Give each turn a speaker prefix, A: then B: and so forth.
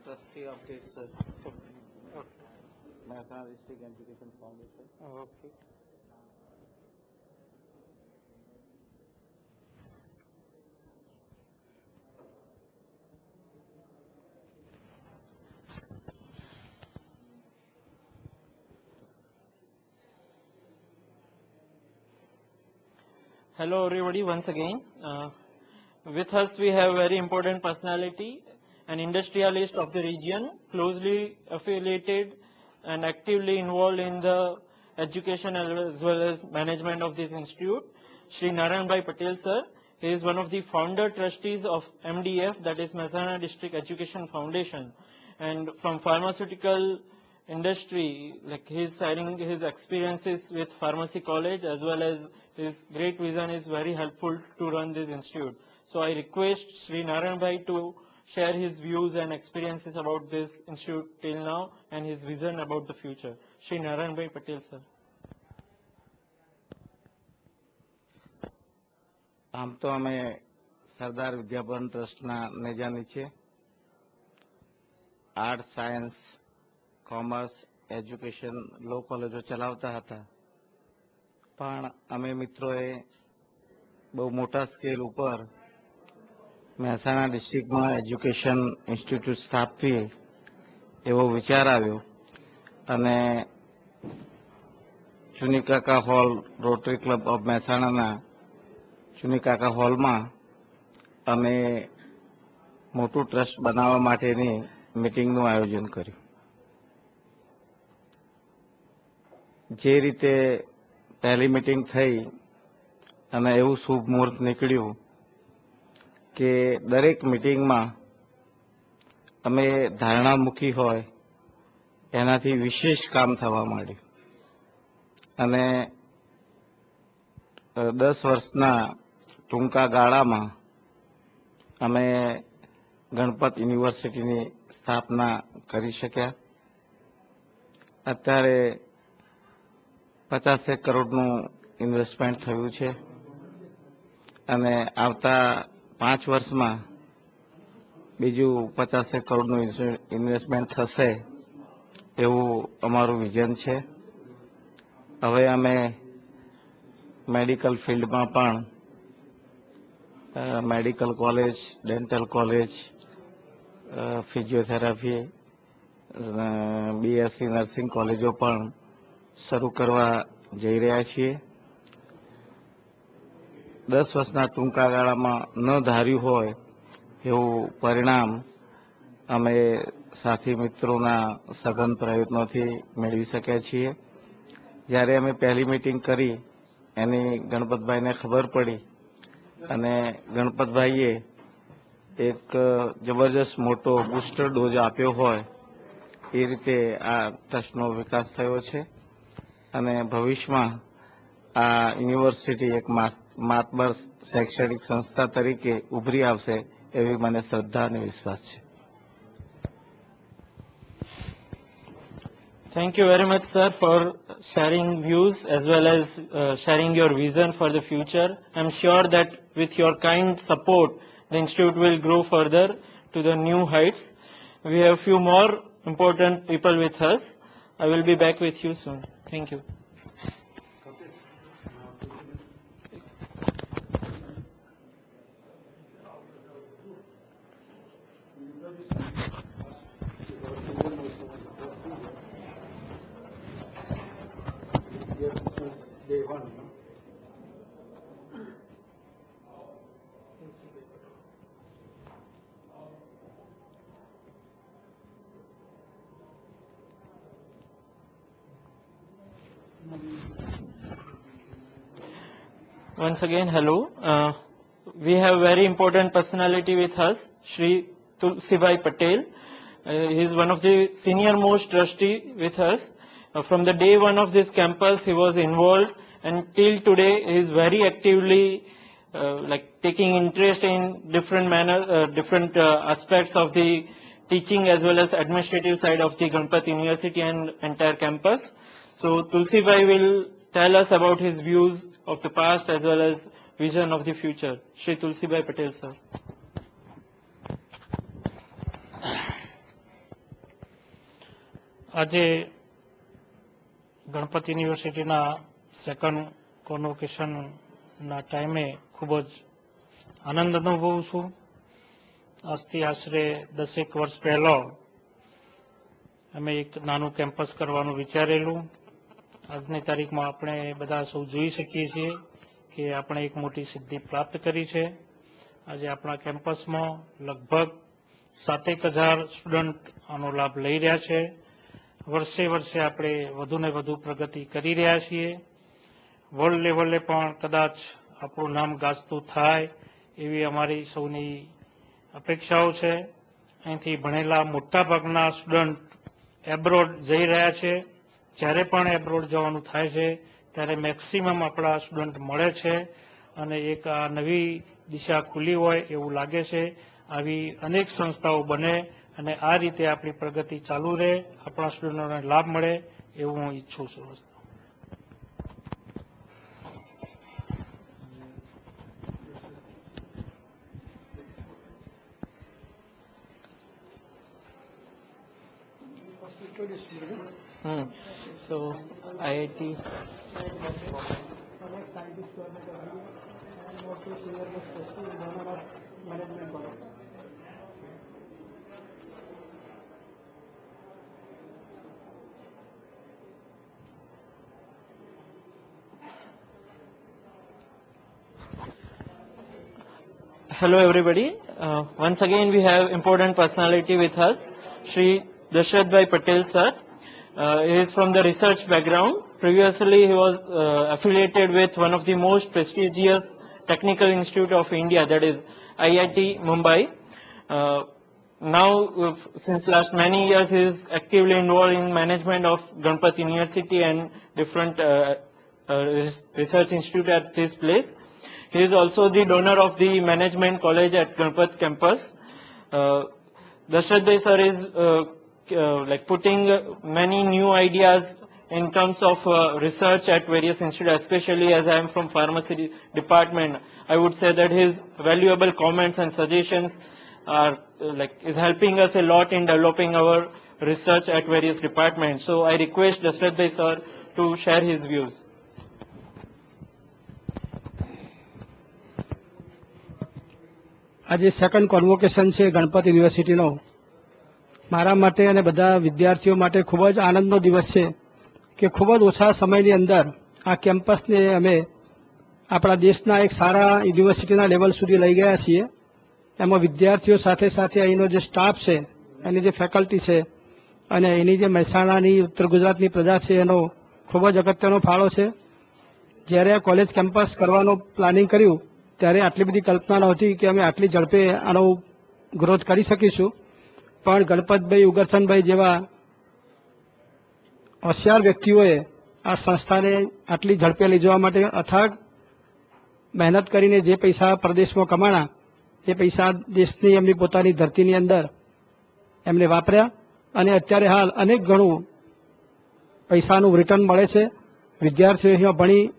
A: trustee of this Mehsana District Education Foundation.
B: Okay. Hello everybody once again. With us we have very important personality, an industrialist of the region, closely affiliated and actively involved in the education as well as management of this institute, Shri Narayanbhai Patel sir. He is one of the founder trustees of MDF, that is Mehsana District Education Foundation, and from pharmaceutical industry, like he's sharing his experiences with pharmacy college as well as his great vision is very helpful to run this institute. So I request Sri Narayan Bhai to share his views and experiences about this institute till now and his vision about the future. Sri Narayan Bhai Patel sir.
A: આમ તો અમે સરદાર વિદ્યાભવન ટ્રસ્ટના નેજાની છે. Arts, science, commerce, education, લો કોલેજો ચલાવતા હતા. પણ અમે મિત્રોએ બહુ મોટા સ્કેલ ઉપર મહેસાણા ડિસ્ટ્રિક્ટમાં એજ્યુકેશન ઇન્સ્ટિટ્યૂટ સ્થાપવી એવો વિચાર આવ્યો અને ચુનીકાકા હોલ, રોટરી ક્લબ ઓફ મહેસાણાના ચુનીકાકા હોલમાં અમે મોટું ટ્રસ્ટ બનાવવા માટેની મિટિંગનું આયોજન કર્યું. જે રીતે પહેલી મિટિંગ થઈ અને એવું શુભ મુહૂર્ત નીકળ્યું કે દરેક મિટિંગમાં અમે ધારણા મૂકી હોય એનાથી વિશેષ કામ થવા માંડ્યું અને 10 વર્ષના ટૂંકા ગાળામાં અમે ગણપત યુનિવર્સિટીની સ્થાપના કરી શક્યા. અત્યારે 50 કરોડનું ઇન્વેસ્ટમેન્ટ થયું છે અને આવતા 5 વર્ષમાં બીજું 50 કરોડનું ઇન્વેસ્ટમેન્ટ થશે એવું અમારું વિઝન છે. હવે અમે મેડિકલ ફિલ્ડમાં પણ medical college, dental college, physiotherapy, BSc nursing કોલેજો પણ શરૂ કરવા જઈ રહ્યા છીએ. 10 વર્ષના ટૂંકા ગાળામાં ન ધાર્યું હોય એવું પરિણામ અમે સાથી મિત્રોના સઘન પ્રયત્નોથી મેળવી શક્યા છીએ. જ્યારે અમે પહેલી મિટિંગ કરી એની ગણપતભાઈને ખબર પડી અને ગણપતભાઈએ એક જબરજસ્ત મોટો બૂસ્ટર ડોઝ આપ્યો હોય એ રીતે આ ટ્રસ્ટનો વિકાસ થયો છે અને ભવિષ્યમાં આ યુનિવર્સિટી એક માતબર શૈક્ષણિક સંસ્થા તરીકે ઉભરી આવશે એવી મને શ્રદ્ધા અને વિશ્વાસ છે.
B: Thank you very much sir for sharing views as well as sharing your vision for the future. I am sure that with your kind support the institute will grow further to the new heights. We have few more important people with us. I will be back with you soon. Thank you. Once again, hello. We have very important personality with us, Shri Tulsibhai Patel. He is one of the senior most trustee with us. From the day one of this campus, he was involved, and till today, he is very actively taking interest in different aspects of the teaching as well as administrative side of the Ganpat University and entire campus. So Tulsibhai will tell us about his views of the past as well as vision of the future. Shri Tulsibhai Patel sir.
C: આજે ગણપત યુનિવર્સિટીના second કોન્વોકેશનના ટાઈમે ખૂબ જ આનંદ અનુભવું છું. આજથી આશરે 10 વર્ષ પહેલા અમે એક નાનું કેમ્પસ કરવાનું વિચારેલું. આજની તારીખમાં આપણે બધા સૌ જોઈ શકીએ છીએ કે આપણે એક મોટી સિદ્ધિ પ્રાપ્ત કરી છે. આજે આપણા કેમ્પસમાં લગભગ 7,000 સ્ટુડન્ટ આનો લાભ લઈ રહ્યા છે. વર્ષે વર્ષે આપણે વધુને વધુ પ્રગતિ કરી રહ્યા છીએ. વર્લ્ડ લેવલે પણ કદાચ આપણું નામ ગાજતું થાય એવી અમારી સૌની અપેક્ષાઓ છે. અહીંથી ભણેલા મોટાભાગના સ્ટુડન્ટ એબ્રોડ જઈ રહ્યા છે. જ્યારે પણ એબ્રોડ જવાનું થાય છે ત્યારે મેક્સિમમ આપણા સ્ટુડન્ટ મળે છે અને એક આ નવી દિશા ખુલી હોય એવું લાગે છે. આવી અનેક સંસ્થાઓ બને અને આ રીતે આપણી પ્રગતિ ચાલુ રહે, આપણા સ્ટુડન્ટોને લાભ મળે એવું હું ઈચ્છું છું.
B: So IIT Hello everybody. Once again we have important personality with us, Shri Dashrathbhai Patel sir. He is from the research background. Previously he was affiliated with one of the most prestigious technical institute of India, that is IIT Mumbai. Now since last many years he is actively involved in management of Ganpat University and different research institute at this place. He is also the donor of the management college at Ganpat campus. Dashrathbhai sir is like putting many new ideas in terms of research at various institutes, especially as I am from pharmacy department. I would say that his valuable comments and suggestions are is helping us a lot in developing our research at various departments. So I request Dashrathbhai sir to share his views.
D: આજે second convocation છે ગણપત યુનિવર્સિટીનો. મારા માટે અને બધા વિદ્યાર્થીઓ માટે ખૂબ જ આનંદનો દિવસ છે કે ખૂબ જ ઓછા સમયની અંદર આ કેમ્પસને અમે આપણા દેશના એક સારા યુનિવર્સિટીના લેવલ સુધી લઈ ગયા છીએ. એમાં વિદ્યાર્થીઓ સાથે સાથે અહીંનો જે સ્ટાફ છે, એની જે ફેકલ્ટી છે અને એની જે મહેસાણાની ઉત્તર ગુજરાતની પ્રજા છે એનો ખૂબ જ અગત્યનો ફાળો છે. જ્યારે આ કોલેજ કેમ્પસ કરવાનો પ્લાનિંગ કર્યું ત્યારે આટલી બધી કલ્પના નહોતી કે અમે આટલી ઝડપે આનો ગ્રોથ કરી શકીશું. પણ ગણપતભાઈ ઉગરસનભાઈ જેવા હોશિયાર વ્યક્તિઓએ આ સંસ્થાને આટલી ઝડપે લઈ જવા માટે અથાગ મહેનત કરીને જે પૈસા પ્રદેશમાં કમાણા એ પૈસા દેશની એમની પોતાની ધરતીની અંદર એમને વાપર્યા અને અત્યારે હાલ અનેક ગણું પૈસાનું રિટર્ન મળે છે. વિદ્યાર્થીઓ અહીંયા ભણી